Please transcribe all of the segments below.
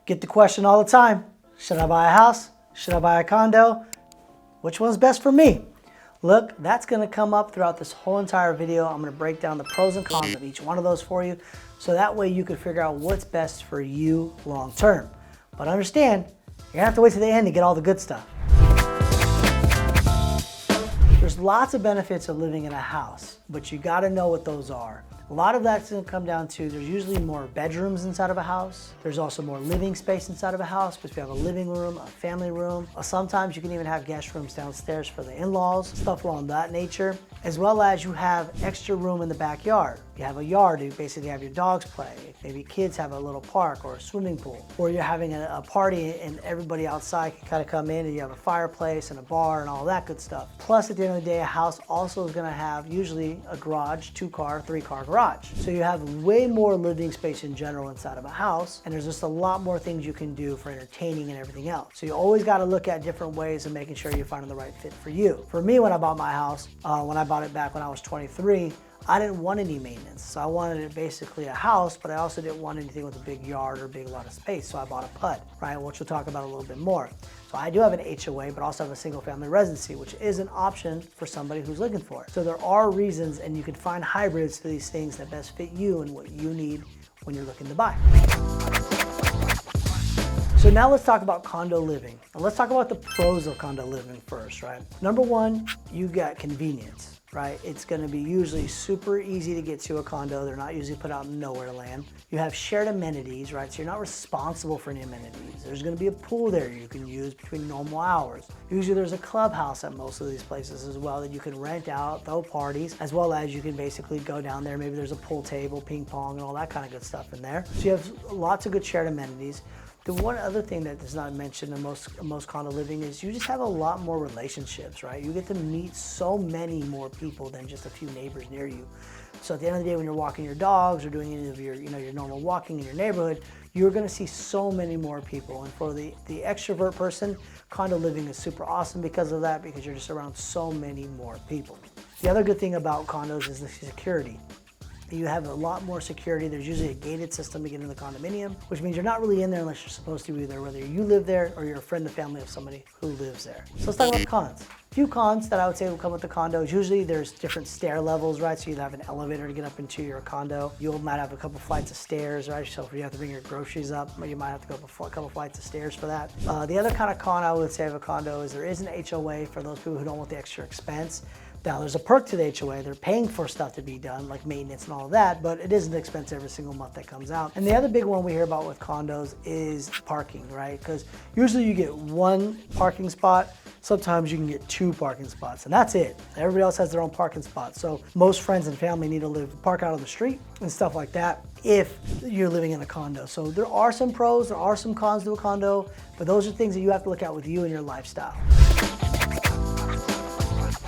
Get the question all the time, should I buy a house? Should I buy a condo? Which one's best for me? Look, that's gonna come up throughout this whole entire video. I'm gonna break down the pros and cons of each one of those for you, so that way you can figure out what's best for you long term. But understand, you're gonna have to wait to the end to get all the good stuff. There's lots of benefits of living in a house, but you gotta know what those are. A lot of that's gonna come down to, there's usually more bedrooms inside of a house. There's also more living space inside of a house, because we have a living room, a family room. Sometimes you can even have guest rooms downstairs for the in-laws, stuff along that nature, as well as you have extra room in the backyard. You have a yard, you basically have your dogs play. Maybe kids have a little park or a swimming pool, or you're having a party and everybody outside can kind of come in and you have a fireplace and a bar and all that good stuff. Plus, at the end of the day, a house also is gonna have usually a garage, 2-car, 3-car garage. So you have way more living space in general inside of a house, and there's just a lot more things you can do for entertaining and everything else. So you always gotta look at different ways of making sure you're finding the right fit for you. For me, when I bought my house, when I bought it back when I was 23, I didn't want any maintenance. So I wanted it basically a house, but I also didn't want anything with a big yard or a big lot of space. So I bought a PUD, right? Which we'll talk about a little bit more. So I do have an HOA, but also have a single family residency, which is an option for somebody who's looking for it. So there are reasons, and you can find hybrids to these things that best fit you and what you need when you're looking to buy. So now let's talk about condo living. And let's talk about the pros of condo living first, right? Number one, you got convenience. Right? It's gonna be usually super easy to get to a condo. They're not usually put out in nowhere land. You have shared amenities, right? So you're not responsible for any amenities. There's gonna be a pool there you can use between normal hours. Usually there's a clubhouse at most of these places as well that you can rent out, throw parties, as well as you can basically go down there. Maybe there's a pool table, ping pong, and all that kind of good stuff in there. So you have lots of good shared amenities. The one other thing that is not mentioned in most condo living is you just have a lot more relationships, right? You get to meet so many more people than just a few neighbors near you. So at the end of the day, when you're walking your dogs or doing any of your, your normal walking in your neighborhood, you're gonna see so many more people. And for the extrovert person, condo living is super awesome because of that, because you're just around so many more people. The other good thing about condos is the security. You have a lot more security. There's usually a gated system to get in the condominium, which means you're not really in there unless you're supposed to be there, whether you live there or you're a friend or family of somebody who lives there. So let's talk about the cons. A few cons that I would say will come with the condos. Usually there's different stair levels, right? So you'd have an elevator to get up into your condo. You might have a couple flights of stairs, right? So if you have to bring your groceries up, you might have to go up a couple flights of stairs for that. The other kind of con I would say of a condo is there is an HOA for those people who don't want the extra expense. Now, there's a perk to the HOA. They're paying for stuff to be done, like maintenance and all of that, but it is an expense every single month that comes out. And the other big one we hear about with condos is parking, right? Because usually you get one parking spot. Sometimes you can get 2 parking spots, and that's it. Everybody else has their own parking spot. So most friends and family need to park out on the street and stuff like that if you're living in a condo. So there are some pros, there are some cons to a condo, but those are things that you have to look at with you and your lifestyle.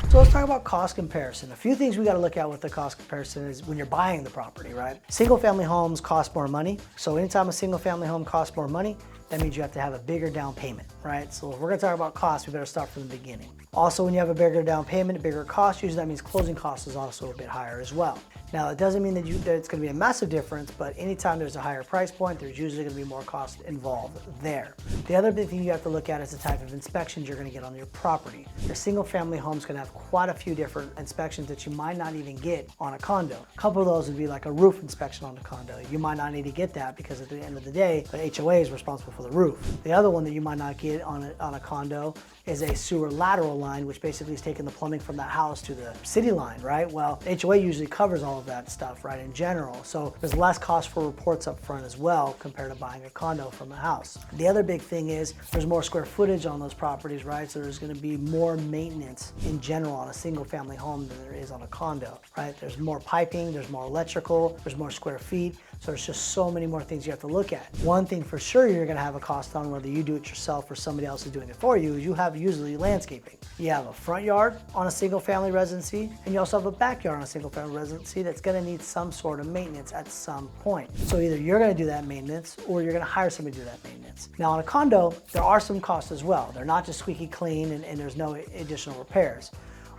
So let's talk about cost comparison. A few things we got to look at with the cost comparison is when you're buying the property, right? Single family homes cost more money. So anytime a single family home costs more money, that means you have to have a bigger down payment, right? So if we're gonna talk about costs, we better start from the beginning. Also, when you have a bigger down payment, a bigger cost, usually that means closing costs is also a bit higher as well. Now, it doesn't mean that it's gonna be a massive difference, but anytime there's a higher price point, there's usually gonna be more cost involved there. The other big thing you have to look at is the type of inspections you're gonna get on your property. Your single family home's gonna have quite a few different inspections that you might not even get on a condo. A couple of those would be like a roof inspection on a condo. You might not need to get that because at the end of the day, the HOA is responsible for the roof. The other one that you might not get on a condo is a sewer lateral line, which basically is taking the plumbing from that house to the city line, right? Well, HOA usually covers all of that stuff, right, in general. So there's less cost for reports up front as well compared to buying a condo from a house. The other big thing is there's more square footage on those properties, right? So there's gonna be more maintenance in general on a single family home than there is on a condo, right? There's more piping, there's more electrical, there's more square feet. So there's just so many more things you have to look at. One thing for sure you're gonna have a cost on, whether you do it yourself or somebody else is doing it for you, is you have usually landscaping. You have a front yard on a single family residency, and you also have a backyard on a single family residency that's gonna need some sort of maintenance at some point. So either you're gonna do that maintenance or you're gonna hire somebody to do that maintenance. Now on a condo, there are some costs as well. They're not just squeaky clean and there's no additional repairs.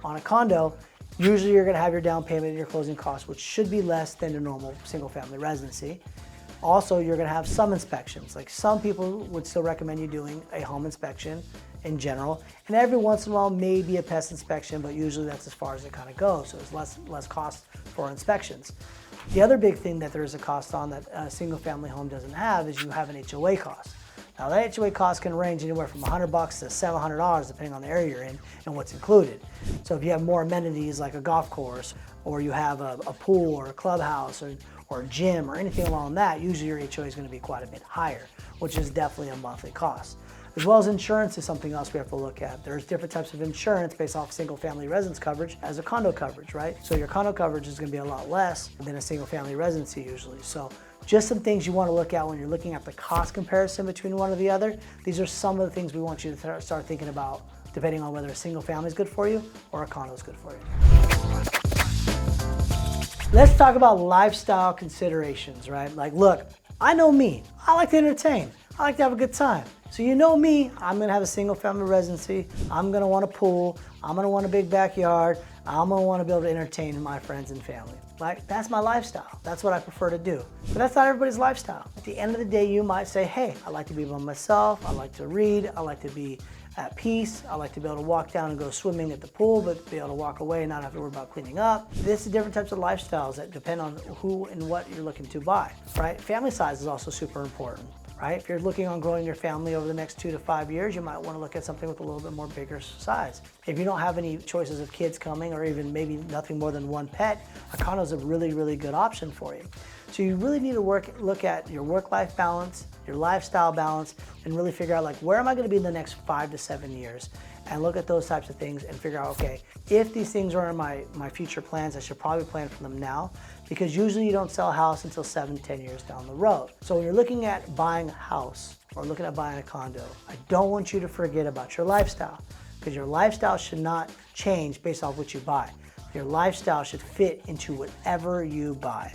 On a condo, usually you're gonna have your down payment and your closing costs, which should be less than a normal single family residency. Also, you're gonna have some inspections. Like some people would still recommend you doing a home inspection in general. And every once in a while, maybe a pest inspection, but usually that's as far as it kind of goes. So it's less cost for inspections. The other big thing that there is a cost on that a single family home doesn't have is you have an HOA cost. Now that HOA cost can range anywhere from $100 to $700 depending on the area you're in and what's included. So if you have more amenities like a golf course, or you have a pool or a clubhouse or a gym or anything along that, usually your HOA is going to be quite a bit higher, which is definitely a monthly cost. As well as insurance is something else we have to look at. There's different types of insurance based off single family residence coverage as a condo coverage, right? So your condo coverage is going to be a lot less than a single family residency usually. So just some things you want to look at when you're looking at the cost comparison between one or the other. These are some of the things we want you to start thinking about depending on whether a single family is good for you or a condo is good for you. Let's talk about lifestyle considerations, right? Like, look, I know me. I like to entertain. I like to have a good time. So you know me, I'm gonna have a single family residency. I'm gonna want a pool. I'm gonna want a big backyard. I'm gonna wanna be able to entertain my friends and family. Like, that's my lifestyle. That's what I prefer to do. But that's not everybody's lifestyle. At the end of the day, you might say, hey, I like to be by myself. I like to read. I like to be at peace. I like to be able to walk down and go swimming at the pool, but be able to walk away and not have to worry about cleaning up. This is different types of lifestyles that depend on who and what you're looking to buy, right? Family size is also super important, right? If you're looking on growing your family over the next 2 to 5 years, you might want to look at something with a little bit more bigger size. If you don't have any choices of kids coming or even maybe nothing more than one pet, a condo is a really, really good option for you. So you really need to look at your work-life balance, your lifestyle balance, and really figure out like, where am I going to be in the next 5 to 7 years? And look at those types of things and figure out, okay, if these things are in my future plans, I should probably plan for them now, because usually you don't sell a house until 7 to 10 years down the road. So when you're looking at buying a house or looking at buying a condo, I don't want you to forget about your lifestyle, because your lifestyle should not change based off what you buy. Your lifestyle should fit into whatever you buy.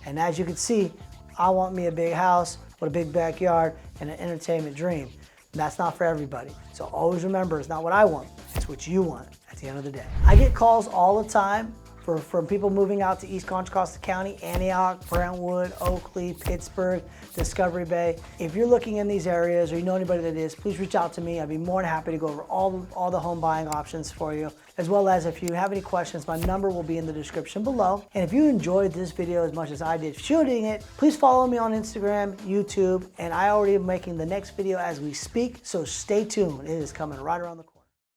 And as you can see, I want me a big house with a big backyard and an entertainment dream. And that's not for everybody. So always remember, it's not what I want, it's what you want at the end of the day. I get calls all the time from people moving out to East Contra Costa County, Antioch, Brentwood, Oakley, Pittsburg, Discovery Bay. If you're looking in these areas or you know anybody that is, please reach out to me. I'd be more than happy to go over all the home buying options for you. As well as if you have any questions, my number will be in the description below. And if you enjoyed this video as much as I did shooting it, please follow me on Instagram, YouTube, and I already am making the next video as we speak, so stay tuned. It is coming right around the corner.